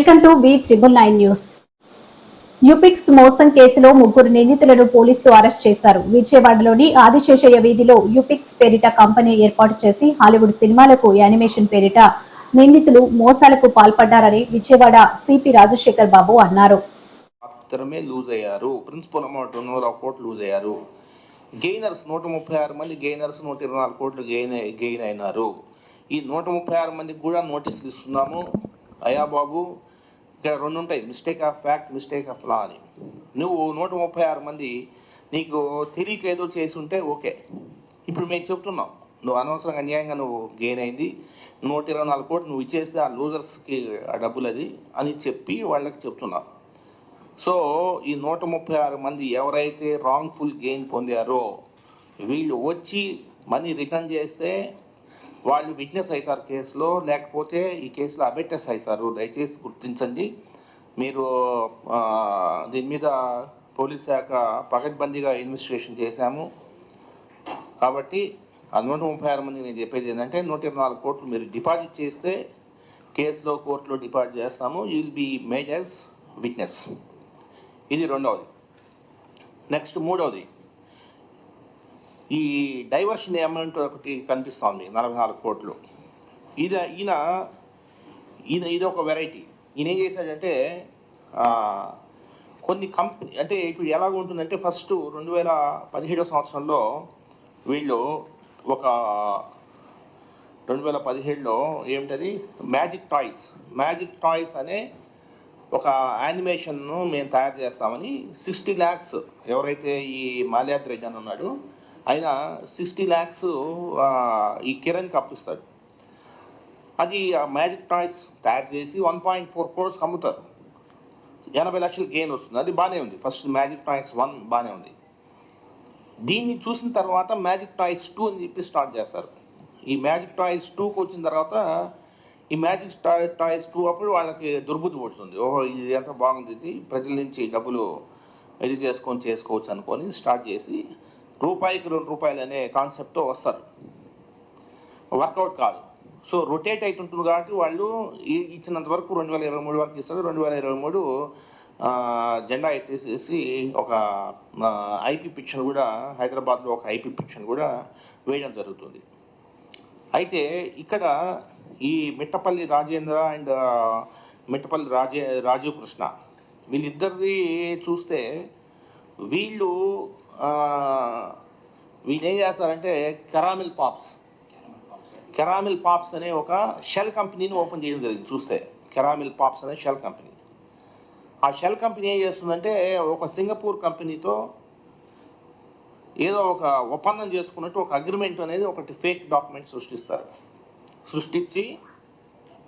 Welcome to V999 news. యూపిక్స్ మోసం కేసులో ముగ్గురు నిందితులను పోలీసులు అరెస్ట్ చేశారు. విజయవాడలోని ఆదిశేషయ్య వీధిలో యూపిక్స్ పేరిట కంపెనీ ఏర్పాటు చేసి హాలీవుడ్ సినిమాలకు యానిమేషన్ పేరిట నిందితులు మోసాలకు పాల్పడ్డారని విజయవాడ సిపి రాజశేఖర్ బాబు అన్నారు. మాత్రమే లూజ్ అయ్యారు. ప్రిన్సిపల్ అమౌంట్ 200 కోట్లు లూజ్ అయ్యారు. గెయినర్స్ 136 మంది గెయినర్స్ 124 కోట్లు గెయిన్ అయినారు. ఈ 136 మందికి కూడా నోటీసులు ఇస్తున్నాము. అయ్యా బాబు, ఇక్కడ రెండు ఉంటాయి, mistake of fact, mistake of law అని. నువ్వు 136 మంది నీకు తెలియక ఏదో చేసి ఉంటే ఓకే. ఇప్పుడు మేము చెప్తున్నాం, నువ్వు అనవసరంగా అన్యాయంగా నువ్వు గెయిన్ అయింది, 124 కోట్లు నువ్వు ఇచ్చేసి ఆ లూజర్స్కి ఆ డబ్బులు అది అని చెప్పి వాళ్ళకి చెప్తున్నావు. సో ఈ 136 మంది ఎవరైతే రాంగ్ఫుల్ గెయిన్ పొందారో వీళ్ళు వచ్చి మనీ రిటర్న్ చేస్తే వాళ్ళు విట్నెస్ అవుతారు కేసులో, లేకపోతే ఈ కేసులో అబెట్టెస్ అవుతారు. దయచేసి గుర్తించండి. మీరు దీని మీద పోలీస్ శాఖ పకడ్బందీగా ఇన్వెస్టిగేషన్ చేశాము. కాబట్టి ఆ 136 మంది నేను చెప్పేది ఏంటంటే 124 కోట్లు మీరు డిపాజిట్ చేస్తే కేసులో కోర్టులో డిపాజిట్ చేస్తాము. You will be made as witness. ఇది రెండవది. నెక్స్ట్ మూడవది, ఈ డైవర్షన్ అమౌంట్ ఒకటి కనిపిస్తోంది 44 కోట్లు. ఇది ఒక వెరైటీ. ఈయన ఏం చేశాడంటే కొన్ని కంపెనీ అంటే ఇప్పుడు ఎలాగ ఉంటుందంటే ఫస్ట్ 2017 సంవత్సరంలో వీళ్ళు ఒక 2017లో ఏమిటది మ్యాజిక్ టాయ్స్ అనే ఒక యానిమేషన్ను మేము తయారు చేస్తామని 60 lakhs ఎవరైతే ఈ మాల్యాద్రి అని ఉన్నాడు ఆయన 60 lakhs ఈ కిరణ్కి అప్పిస్తాడు. అది మ్యాజిక్ టాయ్స్ తయారు చేసి 1.4 crores అమ్ముతారు. 80 లక్షలు గెయిన్ వస్తుంది. అది బాగానే ఉంది. ఫస్ట్ మ్యాజిక్ టాయ్స్ 1 బాగానే ఉంది. దీన్ని చూసిన తర్వాత మ్యాజిక్ టాయ్స్ 2 అని చెప్పి స్టార్ట్ చేస్తారు. ఈ మ్యాజిక్ టాయ్స్ 2కి వచ్చిన తర్వాత ఈ మ్యాజిక్ టాయ్స్ 2 అప్పుడు వాళ్ళకి దుర్బుద్ధి పడుతుంది. ఓహో, ఇది ఎంత బాగుంది, ఇది ప్రజల నుంచి డబ్బులు ఇది చేసుకోవచ్చు అనుకొని స్టార్ట్ చేసి రూపాయికి 2 రూపాయలు అనే కాన్సెప్ట్తో వస్తారు. వర్కౌట్ కాదు. సో రొటేట్ అవుతుంటుంది కాబట్టి వాళ్ళు ఇచ్చినంత వరకు 2023 వరకు ఇస్తారు. 2023 జెండా ఎత్తేసేసి ఒక ఐపీ పిక్చర్ కూడా హైదరాబాద్లో ఒక ఐపీ పిక్చర్ కూడా వేయడం జరుగుతుంది. అయితే ఇక్కడ ఈ మిట్టపల్లి రాజేంద్ర అండ్ మిట్టపల్లి రాజీవ్ కృష్ణ వీళ్ళిద్దరిది చూస్తే వీళ్ళు ఏం చేస్తారంటే కెరామిల్ పాప్స్ అనే ఒక షెల్ కంపెనీని ఓపెన్ చేయడం జరిగింది. చూస్తే కెరామిల్ పాప్స్ అనే షెల్ కంపెనీ. ఆ షెల్ కంపెనీ ఏం చేస్తుందంటే ఒక సింగపూర్ కంపెనీతో ఏదో ఒక ఒప్పందం చేసుకున్నట్టు ఒక అగ్రిమెంట్ అనేది ఒకటి ఫేక్ డాక్యుమెంట్ సృష్టించి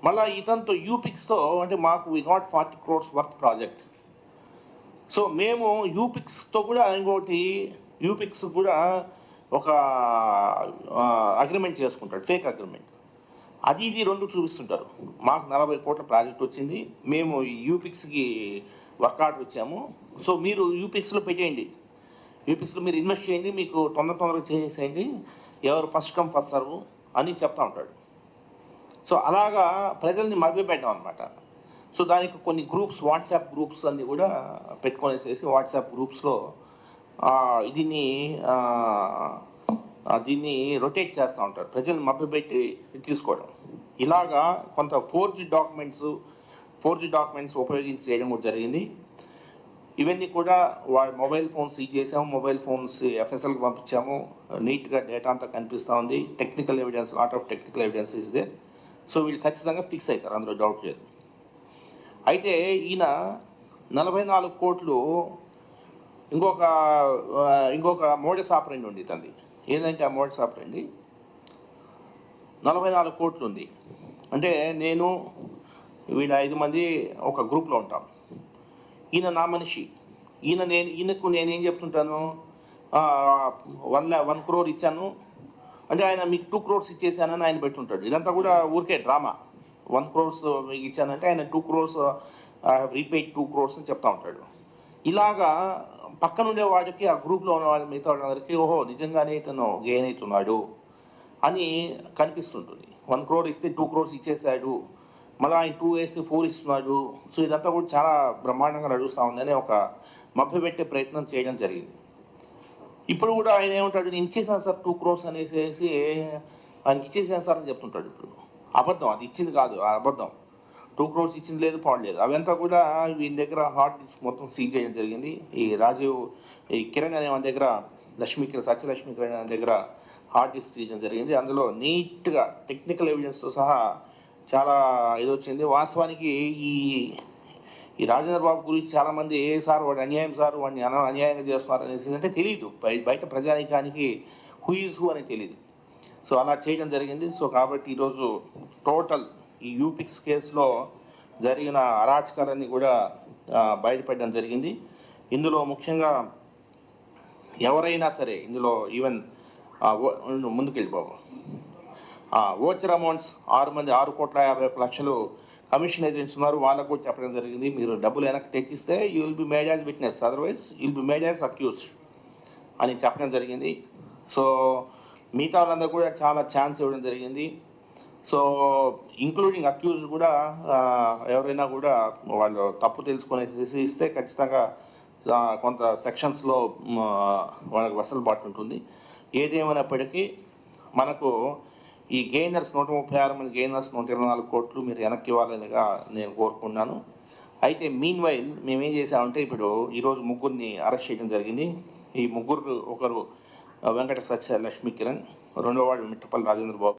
మళ్ళీ ఇతనితో యూపిక్స్తో అంటే మాకు we got 40 crores worth project. So మేము యూపిక్స్తో కూడా ఇంకోటి యూపిక్స్ కూడా ఒక అగ్రిమెంట్ చేసుకుంటాడు, ఫేక్ అగ్రిమెంట్. అది ఇది రెండు చూపిస్తుంటారు. మాకు 40 కోట్ల ప్రాజెక్ట్ వచ్చింది, మేము యూపిక్స్కి వర్క్ ఆర్డర్ ఇచ్చాము, సో మీరు యూపిక్స్లో పెట్టేయండి, యూపిక్స్లో మీరు ఇన్వెస్ట్ చేయండి, మీకు తొందరగా చేసేయండి, ఎవరు ఫస్ట్ కమ్ ఫస్ట్ సర్వ్ అని చెప్తా ఉంటాడు. సో అలాగా ప్రజల్ని మభ్యపెట్టాం అనమాట. సో దానికి కొన్ని గ్రూప్స్, వాట్సాప్ గ్రూప్స్ అన్నీ కూడా పెట్టుకొనేసేసి వాట్సాప్ గ్రూప్స్లో దీన్ని రొటేట్ చేస్తూ ఉంటారు, ప్రజల్ని మభ్యపెట్టి తీసుకోవడం. ఇలాగా కొంత ఫోర్జీ డాక్యుమెంట్స్ ఉపయోగించి చేయడం కూడా జరిగింది. ఇవన్నీ కూడా మొబైల్ ఫోన్స్ సీజ్ చేసాము, మొబైల్ ఫోన్స్ ఎఫ్ఎస్ఎల్కి పంపించాము. నీట్గా డేటా అంతా కనిపిస్తూ ఉంది. Technical evidence, lot of technical evidence is they. So వీళ్ళు ఖచ్చితంగా ఫిక్స్ అవుతారు, అందులో డౌట్ లేదు. అయితే ఈయన 44 కోట్లు ఇంకొక మోడస్ ఆపరెండి ఉంది తంది. ఏంటంటే ఆ మోడస్ ఆపరెండి 44 కోట్లు ఉంది అంటే నేను వీళ్ళ 5 మంది ఒక గ్రూప్లో ఉంటాం. ఈయన నా మనిషి. ఈయనకు నేనేం చెప్తుంటాను, 1 crore ఇచ్చాను అంటే ఆయన మీకు 2 crores ఇచ్చేసానని ఆయన పెట్టుంటాడు. ఇదంతా కూడా ఊరికే డ్రామా. 1 crores మీకు ఇచ్చానంటే ఆయన 2 crores రీపేడ్ 2 crores అని చెప్తా ఉంటాడు. ఇలాగా పక్కన ఉండే వాడికి, ఆ గ్రూప్లో ఉన్న వాళ్ళ మిగతా వాళ్ళందరికీ ఓహో నిజంగానే ఇతను గెయిన్ అవుతున్నాడు అని కనిపిస్తుంటుంది. 1 crore ఇస్తే 2 crores ఇచ్చేసాడు మళ్ళీ ఆయన 2 వేసి 4 ఇస్తున్నాడు. సో ఇదంతా కూడా చాలా బ్రహ్మాండంగా నడుస్తూ ఉందని ఒక మభ్యపెట్టే ప్రయత్నం చేయడం జరిగింది. ఇప్పుడు కూడా ఆయన ఏమంటాడు, నేను ఇచ్చేసాను సార్ 2 crores అనేసి ఆయనకి ఇచ్చేసాను సార్ అని చెప్తుంటాడు. ఇప్పుడు అబద్ధం, అది ఇచ్చింది కాదు, ఆ అబద్ధం. 2 crores ఇచ్చింది లేదు, పాడలేదు. అవంతా కూడా వీని దగ్గర హార్డ్ డిస్క్ మొత్తం సీజ్ చేయడం జరిగింది. ఈ కిరణ్ అనే మన దగ్గర సత్యలక్ష్మి కిరణ్ అనే దగ్గర హార్డ్ డిస్క్ చేయడం జరిగింది. అందులో నీట్గా టెక్నికల్ ఎవిడెన్స్తో సహా చాలా ఇది వచ్చింది. వాస్తవానికి ఈ రాజేంద్ర బాబు గురించి చాలామంది సార్ వాడు అన్యాయం సార్, వాడిని అన్యాయంగా చేస్తున్నారు అనేసి అంటే తెలియదు, బయట ప్రజానికానికి హూ ఈజ్ హూ అని తెలియదు. సో అలా చేయడం జరిగింది. సో కాబట్టి ఈరోజు టోటల్ ఈ యూపిక్స్ కేసులో జరిగిన అరాచకాలన్నీ కూడా బయటపడడం జరిగింది. ఇందులో ముఖ్యంగా ఎవరైనా సరే ఇందులో ఈవెన్ ముందుకెళ్ళి బాబు ఓచర్ అమౌంట్స్ 6,50,00,000 కమిషన్ ఏజెంట్స్ ఉన్నారు, వాళ్ళకు కూడా చెప్పడం జరిగింది. మీరు డబ్బులు వెనక్కి తెచ్చిస్తే you will be made as witness, otherwise you will be made as accused అని చెప్పడం జరిగింది. సో మిగతా వాళ్ళందరూ కూడా చాలా ఛాన్స్ ఇవ్వడం జరిగింది. సో ఇంక్లూడింగ్ అక్యూజ్డ్ కూడా ఎవరైనా కూడా వాళ్ళు తప్పు తెలుసుకునేసి ఇస్తే ఖచ్చితంగా కొంత సెక్షన్స్లో వాళ్ళకి వెసులుబాటు ఉంటుంది. ఏదేమైనప్పటికీ మనకు ఈ గెయినర్స్ 136 మంది గెయినర్స్ 124 కోట్లు మీరు వెనక్కి ఇవ్వాలనిగా నేను కోరుకున్నాను. అయితే మీన్ వైల్ మేమేం చేసామంటే ఇప్పుడు ఈరోజు ముగ్గురిని అరెస్ట్ చేయడం జరిగింది. ఈ ముగ్గురు ఒకరు వెంకట సత్య లక్ష్మీ కిరణ్, రెండో వాడు మిట్టపల్లి రాజేంద్ర బాబు,